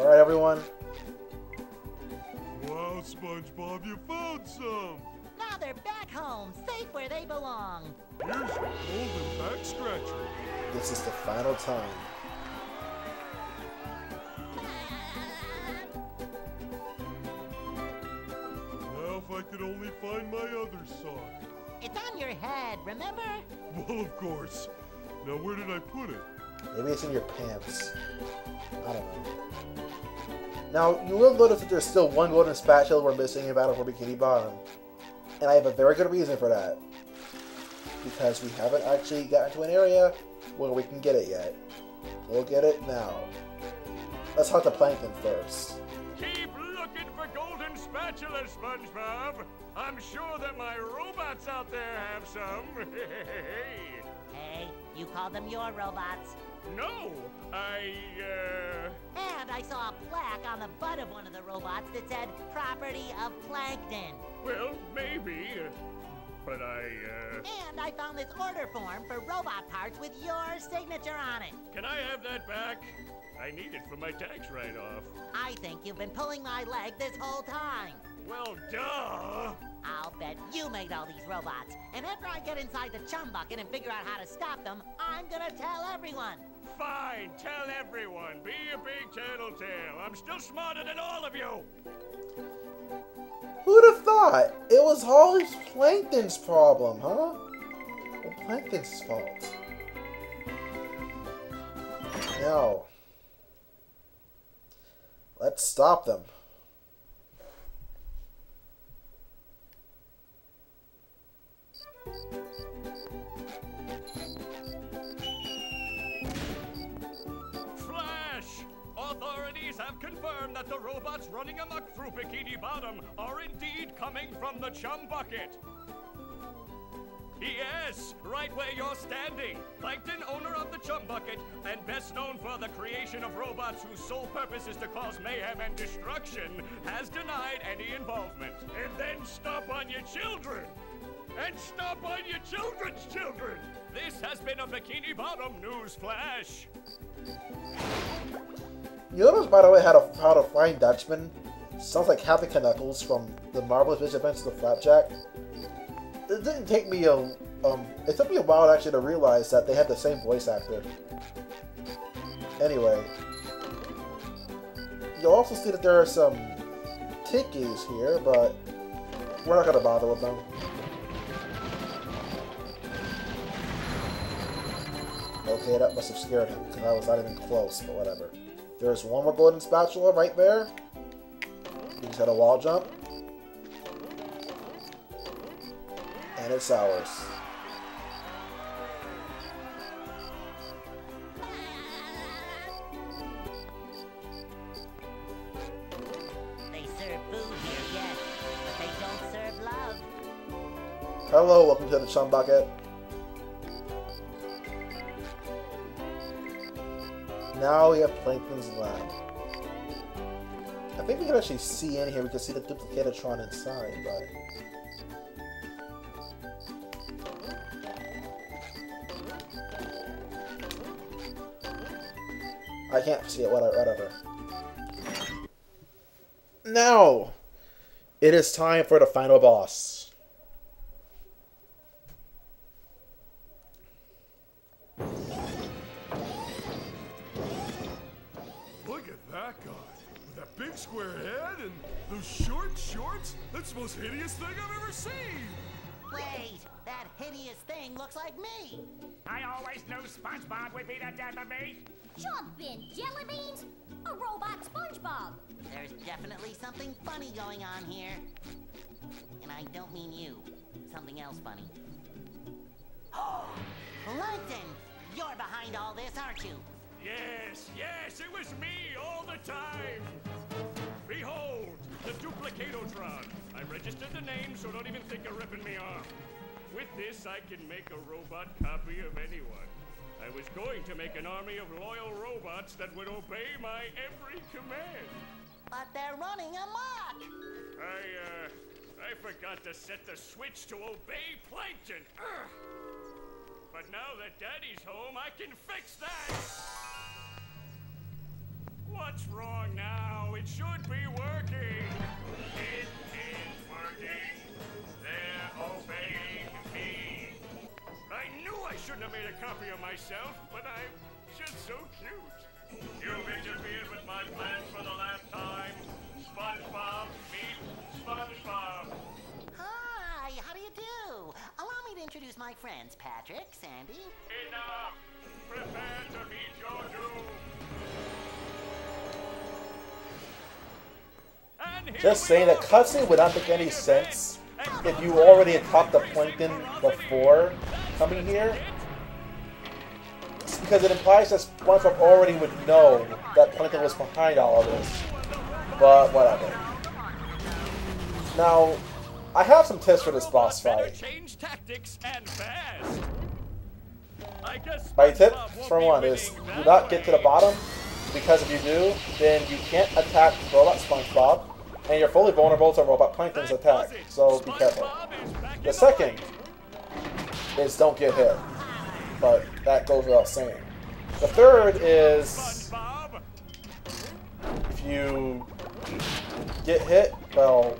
Alright, everyone. Wow, SpongeBob, you found some! Now they're back home, safe where they belong. Here's your golden back scratcher. This is the final time. Now if I could only find my other sock. It's on your head, remember? Well, of course. Now where did I put it? Maybe it's in your pants. I don't know. Now, you will notice that there's still one golden spatula we're missing in Battle for Bikini Bottom. And I have a very good reason for that. Because we haven't actually gotten to an area where we can get it yet. We'll get it now. Let's hunt the plankton first. Keep looking for golden spatulas, SpongeBob. I'm sure that my robots out there have some. Hey, you called them your robots. No, And I saw a plaque on the butt of one of the robots that said, "Property of Plankton." well, maybe, but And I found this order form for robot parts with your signature on it. Can I have that back? I need it for my tax write-off. I think you've been pulling my leg this whole time. Well, duh! I'll bet you made all these robots. And after I get inside the chum bucket and figure out how to stop them, I'm gonna tell everyone. Fine, tell everyone. Be a big tattletale. I'm still smarter than all of you. Who'd have thought? It was always Plankton's problem, huh? Well, Plankton's fault. Now, let's stop them. Flash! Authorities have confirmed that the robots running amok through Bikini Bottom are indeed coming from the chum bucket. Yes, right where you're standing. Plankton, owner of the chum bucket, and best known for the creation of robots whose sole purpose is to cause mayhem and destruction, has denied any involvement. And then stomp on your children! And stomp on your children's children! This has been a Bikini Bottom news flash. You notice, by the way, how to Flying Dutchman sounds like Captain Knuckles from the Marvelous Misadventures of Flapjack. It didn't take me it took me a while actually to realize that they had the same voice actor. Anyway, you'll also see that there are some tikis here, but we're not gonna bother with them. Okay, that must have scared him, because I was not even close, but whatever. There's one more golden spatula right there. You just had a wall jump. And it's ours. They serve food here, yes, but they don't serve love. Hello, welcome to the chum bucket. Now we have Plankton's lab. I think we can actually see in here. We can see the Duplicatotron inside, but I can't see it. Whatever. Now, it is time for the final boss. Look at that guy. With that big square head and those short shorts. That's the most hideous thing I've ever seen. Wait, that hideous thing looks like me. I always knew SpongeBob would be the death of me. Jumpin' jelly beans? A robot SpongeBob. There's definitely something funny going on here. And I don't mean you. Something else funny. Plankton! You're behind all this, aren't you? Yes, it was me all the time. Behold, the Duplicatotron. I registered the name, so don't even think of ripping me off. With this, I can make a robot copy of anyone. I was going to make an army of loyal robots that would obey my every command. But they're running amok! I forgot to set the switch to obey Plankton. Ugh. But now that Daddy's home, I can fix that! What's wrong now? It should be working. It is working. They're obeying me. I knew I shouldn't have made a copy of myself, but I'm just so cute. You've interfered with my plans for the last time. SpongeBob, meet SpongeBob. Hi, how do you do? Allow me to introduce my friends, Patrick, Sandy. Enough! Prepare to meet your doom. Just saying that cutscene would not make any sense if you already had caught the plankton before coming here. It's because it implies that SpongeBob already would know that plankton was behind all of this. But whatever. Now, I have some tips for this boss fight. Change tactics and fast. I guess My tip SpongeBob for won't one be is winning do that not get to the way. bottom, because if you do, then you can't attack Robot SpongeBob, and you're fully vulnerable to Robot Plankton's attack, so be careful. The second is don't get hit, but that goes without saying. The third is SpongeBob. if you get hit, well,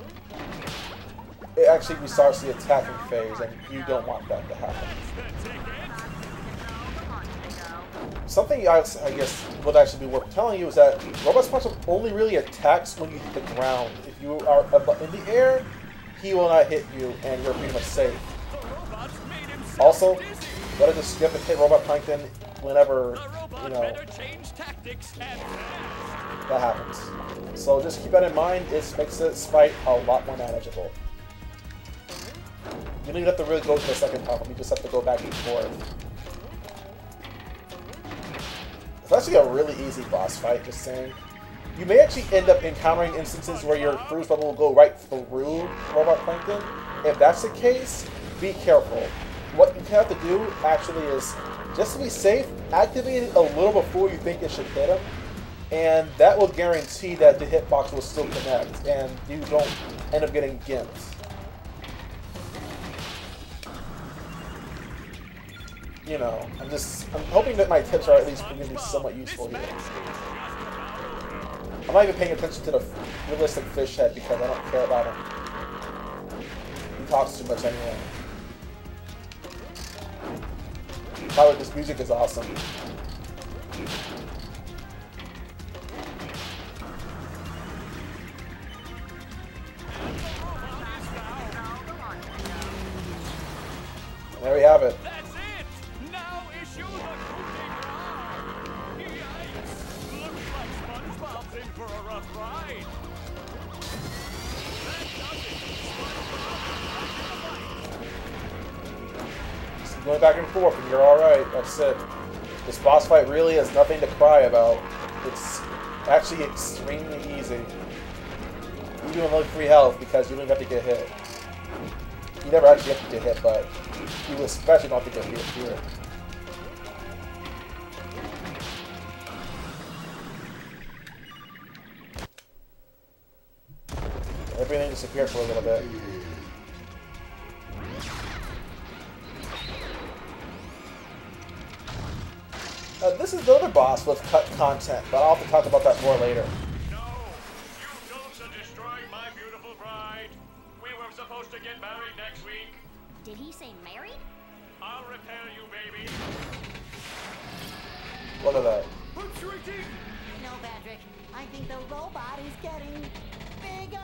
it actually restarts the attacking phase, and you don't want that to happen. That's the ticket. Something I guess would actually be worth telling you is that Robot SpongeBob only really attacks when you hit the ground. If you are in the air, he will not hit you, and you're pretty much safe. The robots made himself Also, dizzy. better just skip and hit Robot Plankton whenever, The robot you know, better change tactics and fast. that happens. So just keep that in mind. It makes this fight a lot more manageable. You don't even have to really go to the second platform. You just have to go back and forth. It's actually a really easy boss fight, just saying. You may actually end up encountering instances where your cruise level will go right through Robot Plankton. If that's the case, be careful. What you have to do actually is, just to be safe, activate it a little before you think it should hit him. And that will guarantee that the hitbox will still connect and you don't end up getting gimped. You know, I'm hoping that my tips are at least going to be somewhat useful here. I'm not even paying attention to the realistic fish head because I don't care about him. He talks too much anyway. By the way, this music is awesome. There we have it. That's it! Now issue the coup de grace! Yikes! Looks like SpongeBob's in for a rough ride. That does it! Just going back and forth and you're alright. That's it. This boss fight really has nothing to cry about. It's actually extremely easy. You do only 3 health because you don't have to get hit. You never actually have to get hit, but you especially don't have to get hit here. Everything disappeared for a little bit. This is the other boss with cut content, but I'll have to talk about that more later. No! You don'ts have destroyed my beautiful bride! We were supposed to get married next week. Did he say married? I'll repair you, baby. Look at that. I'm shrinking! No, Patrick, I think the robot is getting bigger.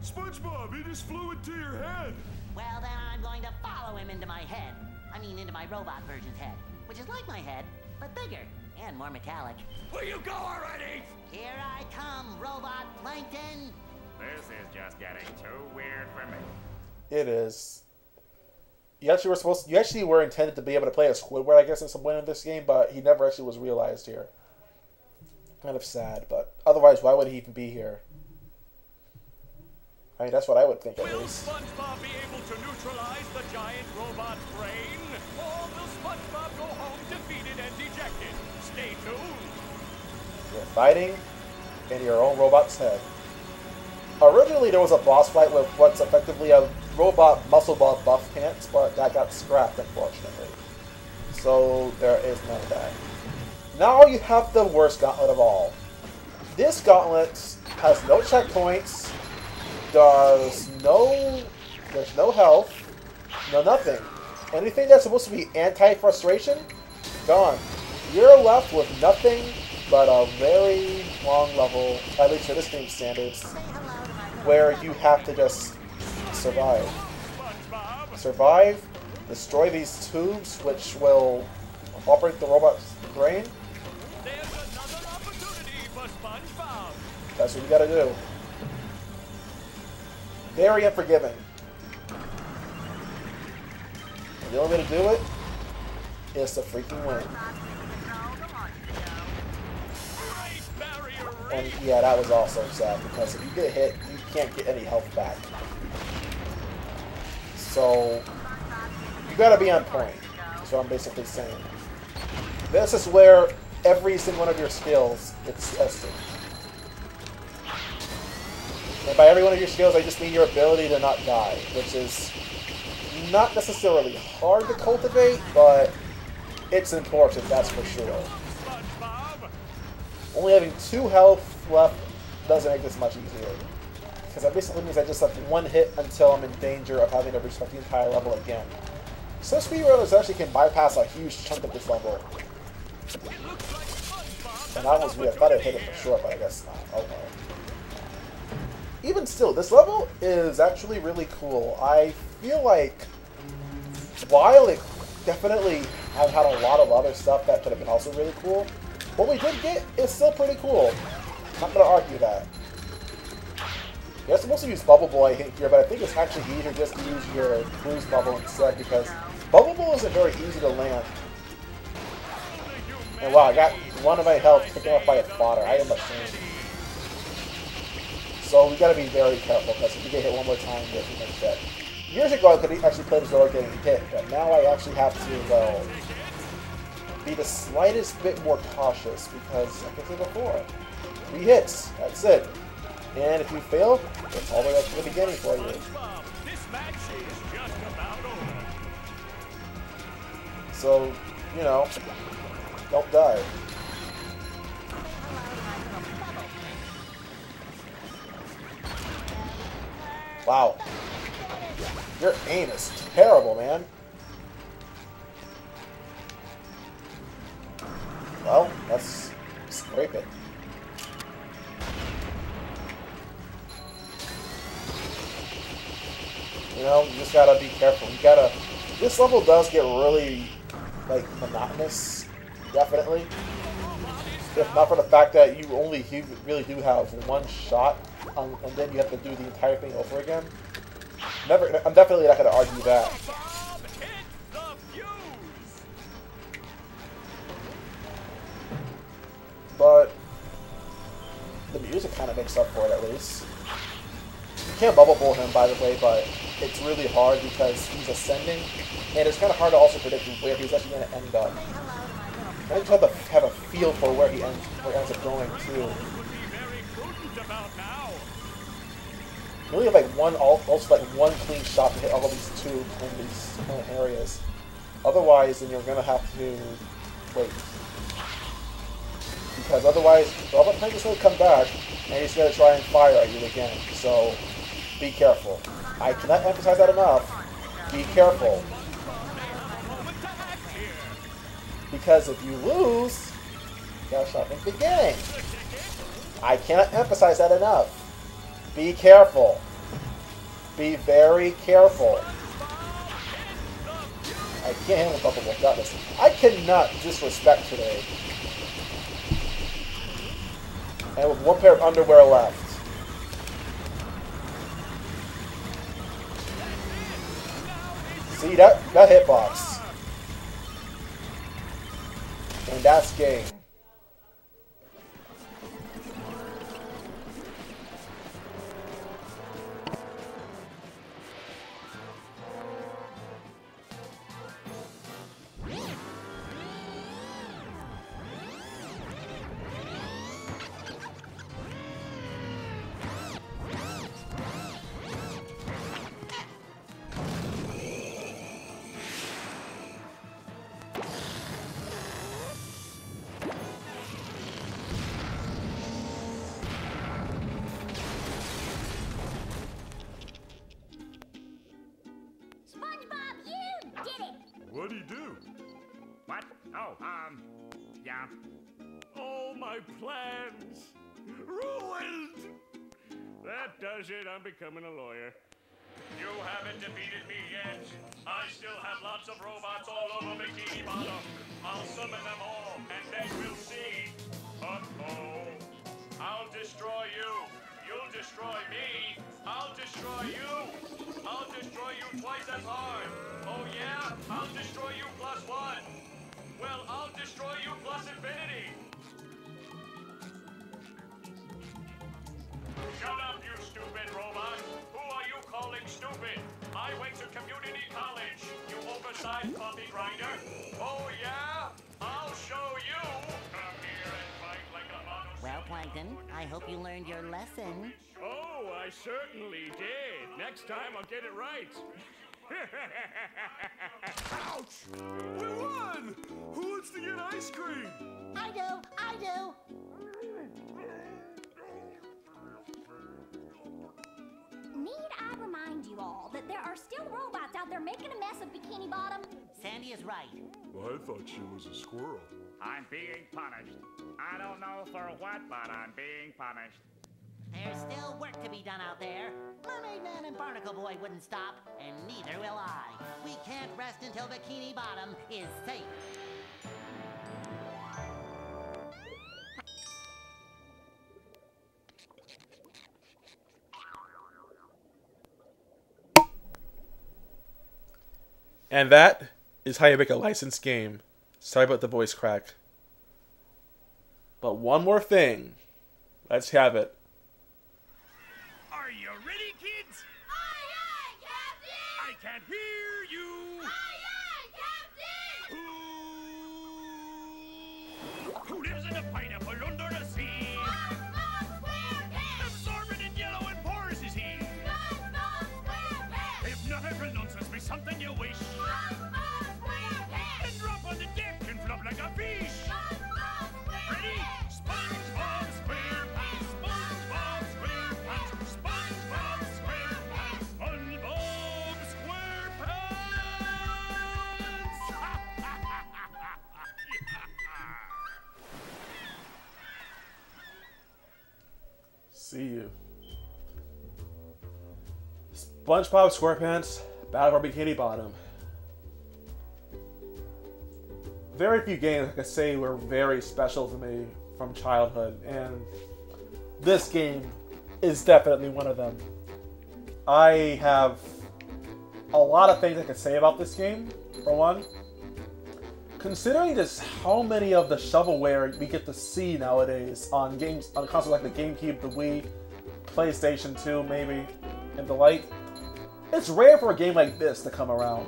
SpongeBob, he just flew into your head! Well, then I'm going to follow him into my head. I mean, into my robot version's head, which is like my head, but bigger and more metallic. Will you go already? Here I come, Robot Plankton. This is just getting too weird for me. It is. You actually were intended to be able to play as Squidward, I guess, at some point in this game, but he never actually was realized here. Kind of sad, but otherwise, why would he even be here? I mean, that's what I would think, at Will least. SpongeBob be able to neutralize the giant robot's brain? Or will SpongeBob go home defeated and dejected? Stay tuned. You're fighting in your own robot's head. Originally, there was a boss fight with what's effectively a robot muscle ball buff pants, but that got scrapped, unfortunately. So, there is none of that. Now you have the worst gauntlet of all. This gauntlet has no checkpoints, there's no health, no nothing. Anything that's supposed to be anti-frustration, gone. You're left with nothing but a very long level, at least for this game's standards, where you have to just survive. Survive, destroy these tubes, which will operate the robot's brain. There's another opportunity for SpongeBob. That's what you gotta do. Very unforgiving. And the only way to do it is to freaking win. And yeah, that was also sad because if you get hit, you can't get any health back. So you gotta be on point. That's what I'm basically saying. This is where every single one of your skills gets tested. And by every one of your skills, I just mean your ability to not die, which is not necessarily hard to cultivate, but it's important, that's for sure. Only having 2 health left doesn't make this much easier. Because that basically means I just have 1 hit until I'm in danger of having to restart the entire level again. So speedrunners actually can bypass a huge chunk of this level. And that was weird. I thought I hit it for sure, but I guess not. Oh well. Even still, this level is actually really cool. I feel like while it definitely had a lot of other stuff that could have been also really cool, what we did get is still pretty cool. I'm not going to argue that. You're supposed to use Bubble Boy here, but I think it's actually easier just to use your cruise bubble instead because Bubble Ball isn't very easy to land. And wow, I got 1 of my health taken off by a fodder. I am ashamed. So we gotta be very careful because if you get hit 1 more time, you're pretty much dead. Years ago, I could actually play this without getting hit, but now I actually have to, well, be the slightest bit more cautious because, like I said before, 3 hits, that's it. And if you fail, it's all the way back to the beginning for you. So, you know, don't die. Wow. Your aim is terrible, man. Well, let's scrape it. You know, you just gotta be careful. You gotta... This level does get really, like, monotonous. Definitely. If not for the fact that you only really do have 1 shot, and then you have to do the entire thing over again. I'm definitely not gonna argue that. But the music kind of makes up for it, at least. You can't bubble bowl him, by the way, but it's really hard because he's ascending, and it's kind of hard to also predict where he's actually going to end up. I just have a feel for where he ends up going too. You only have like one clean shot to hit all of these tubes in these kind of areas. Otherwise, then you're going to have to wait. Because otherwise, all the tank is going to come back, and he's going to try and fire at you again. So, be careful. I cannot emphasize that enough. Be careful. Because if you lose, you gotta start from the beginning. I cannot emphasize that enough. Be careful. Be very careful. I can't handle Bubble Ball. Got this. I cannot disrespect today. And with 1 pair of underwear left. See, that hitbox. And that's game. What'd he do? What? Oh, yeah. All my plans ruined! That does it. I'm becoming a lawyer. You haven't defeated me yet. I still have lots of robots all over Bikini Bottom. I'll summon them all, and then we'll see. Uh-oh. I'll destroy you. You'll destroy me. I'll destroy you. I'll destroy you twice as hard. Oh yeah? I'll destroy you plus one. Well, I'll destroy you plus infinity. Shut up, you stupid robot. Who are you calling stupid? I went to community college, you oversized coffee grinder. Oh yeah? I'll show you. Come here and fight like a mono. Well, Plankton, I hope you learned your lesson. Oh, I certainly did. Next time I'll get it right. Ouch! We won! Who wants to get ice cream? I do! I do! Need I remind you all that there are still robots out there making a mess of Bikini Bottom? Sandy is right. Well, I thought she was a squirrel. I'm being punished. I don't know for what, but I'm being punished. There's still work to be done out there. Mermaid Man and Barnacle Boy wouldn't stop, and neither will I. We can't rest until Bikini Bottom is safe. And that is how you make a licensed game. Sorry about the voice crack. But one more thing. Let's have it. Are you ready, kids? Aye, aye, Captain! I can't hear you. Aye, aye, Captain! Who lives in a pineapple under the sea? SpongeBob Squarepants! Absorbent and yellow and porous is he. SpongeBob Squarepants! Hypnotic nonsense be something you wish. SpongeBob Squarepants! And drop on the deck and flop like a fish. SpongeBob Ready? Squarepants! SpongeBob SquarePants, SpongeBob SquarePants, SpongeBob SquarePants, SpongeBob SquarePants! See you. SpongeBob Squarepants, Battle for Bikini Bottom. Very few games I could say were very special to me from childhood, and this game is definitely one of them. I have a lot of things I could say about this game, for one. Considering just how many of the shovelware we get to see nowadays on games, on consoles like the GameCube, the Wii, PlayStation 2 maybe, and the like, it's rare for a game like this to come around.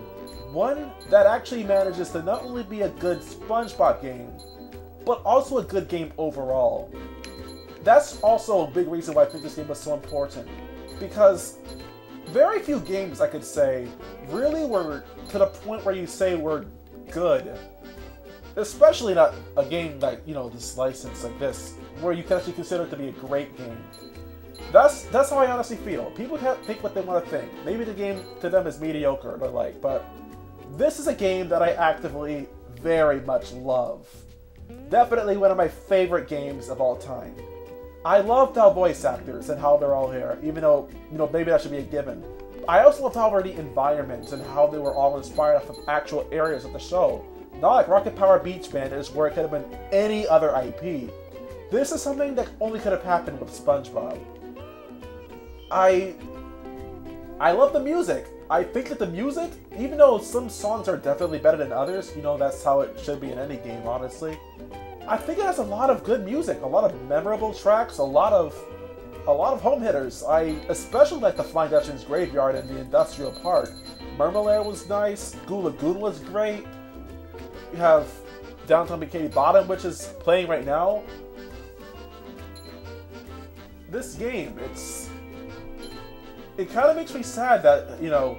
One that actually manages to not only be a good SpongeBob game, but also a good game overall. That's also a big reason why I think this game was so important, because very few games, I could say, really were to the point where you say were good. Especially not a game like, you know, this license like this, where you can actually consider it to be a great game. That's how I honestly feel. People can think what they want to think. Maybe the game to them is mediocre or the like, but this is a game that I actively very much love. Definitely one of my favorite games of all time. I loved how voice actors and how they're all here, even though, you know, maybe that should be a given. I also loved how the environments and how they were all inspired off of actual areas of the show. Not like Rocket Power Beach Band is where it could have been any other IP. This is something that only could have happened with SpongeBob. I love the music. I think that the music, even though some songs are definitely better than others, you know, that's how it should be in any game, honestly. I think it has a lot of good music, a lot of memorable tracks, a lot of home hitters. I especially like the Flying Dutchman's Graveyard and the Industrial Park. Mermaid was nice, Goo Lagoon was great. You have Downtown Bikini Bottom, which is playing right now. This game, it kind of makes me sad that, you know,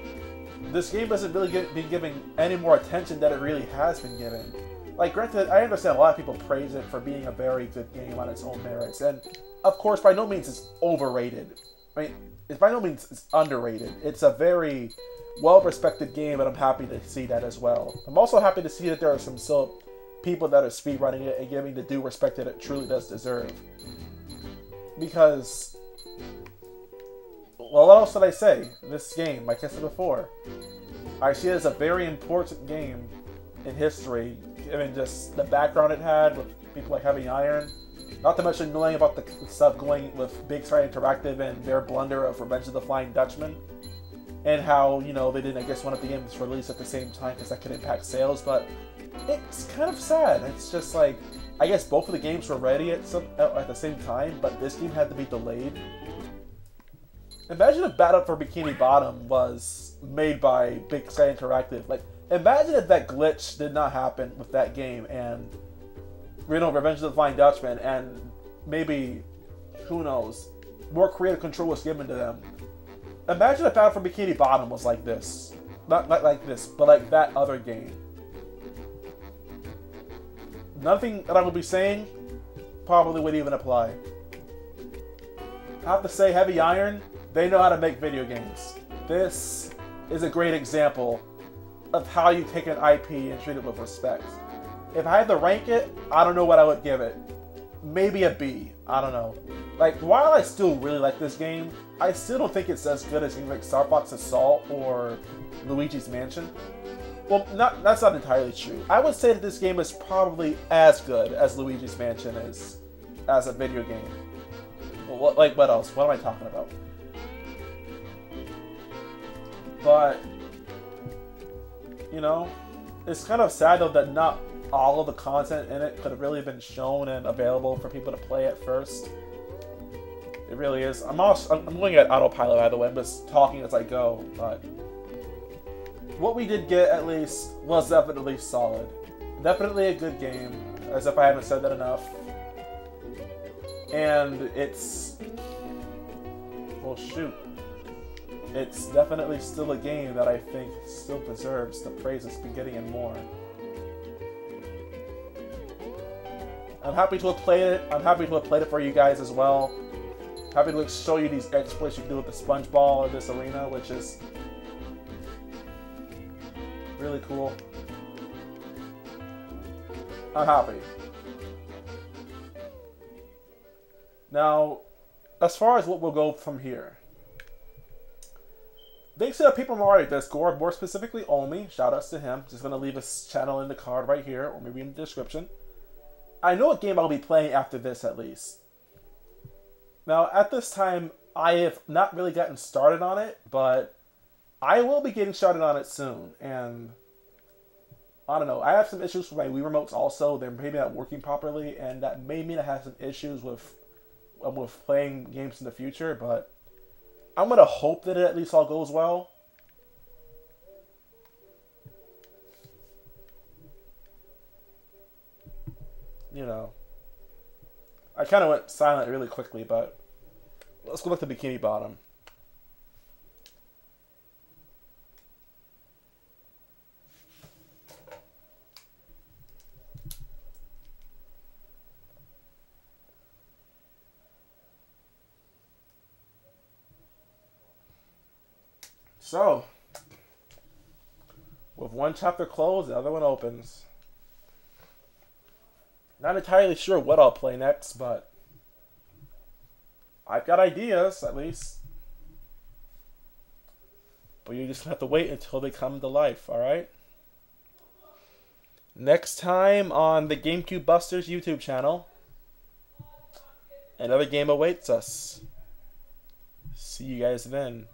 this game hasn't really been given any more attention than it really has been given. Like, granted, I understand a lot of people praise it for being a very good game on its own merits, and of course, by no means it's overrated. I mean, it's by no means it's underrated. It's a very well-respected game, and I'm happy to see that as well. I'm also happy to see that there are some still people that are speedrunning it and giving the due respect that it truly does deserve. Because, well, what else did I say? This game, like I said before, I see it as a very important game in history, given just the background it had with people like Heavy Iron. Not to mention knowing about the stuff going with Big Sigh Interactive and their blunder of Revenge of the Flying Dutchman. And how, you know, they didn't, I guess, want the games released at the same time because that could impact sales. But it's kind of sad. It's just like, I guess both of the games were ready at the same time, but this game had to be delayed. Imagine if Battle for Bikini Bottom was made by Big Sigh Interactive. Like, imagine if that glitch did not happen with that game and, you know, Revenge of the Flying Dutchman, and maybe, who knows, more creative control was given to them. Imagine if Battle for Bikini Bottom was like this. Not like this, but like that other game. Nothing that I would be saying probably would even apply. I have to say, Heavy Iron, they know how to make video games. This is a great example of how you take an IP and treat it with respect. If I had to rank it, I don't know what I would give it. Maybe a B. I don't know. Like, while I still really like this game, I still don't think it's as good as games like Star Fox Assault or Luigi's Mansion. Well, that's not entirely true. I would say that this game is probably as good as Luigi's Mansion is as a video game. Well, like, what else? What am I talking about? But, you know, it's kind of sad though that not all of the content in it could have really been shown and available for people to play at first. It really is. I'm going at autopilot, by the way. I'm just talking as I go, but what we did get, at least, was definitely solid. Definitely a good game, as if I haven't said that enough. And it's, well, shoot. It's definitely still a game that I think still deserves the praise it's been getting and more. I'm happy to have played it. I'm happy to have played it for you guys as well. Happy to show you these exploits you can do with the sponge ball in this arena, which is really cool. I'm happy. Now, as far as what we'll go from here. Thanks to the people in our Discord, more specifically Omi, shoutouts to him. Just going to leave his channel in the card right here, or maybe in the description. I know what game I'll be playing after this, at least. Now, at this time, I have not really gotten started on it, but I will be getting started on it soon. And I don't know, I have some issues with my Wii remotes also. They're maybe not working properly, and that may mean I have some issues with playing games in the future, but I'm going to hope that it at least all goes well. You know, I kind of went silent really quickly, but let's go back to Bikini Bottom. So, with one chapter closed, the other one opens. Not entirely sure what I'll play next, but I've got ideas, at least. But you just have to wait until they come to life, alright? Next time on the GameCube Busters YouTube channel, another game awaits us. See you guys then.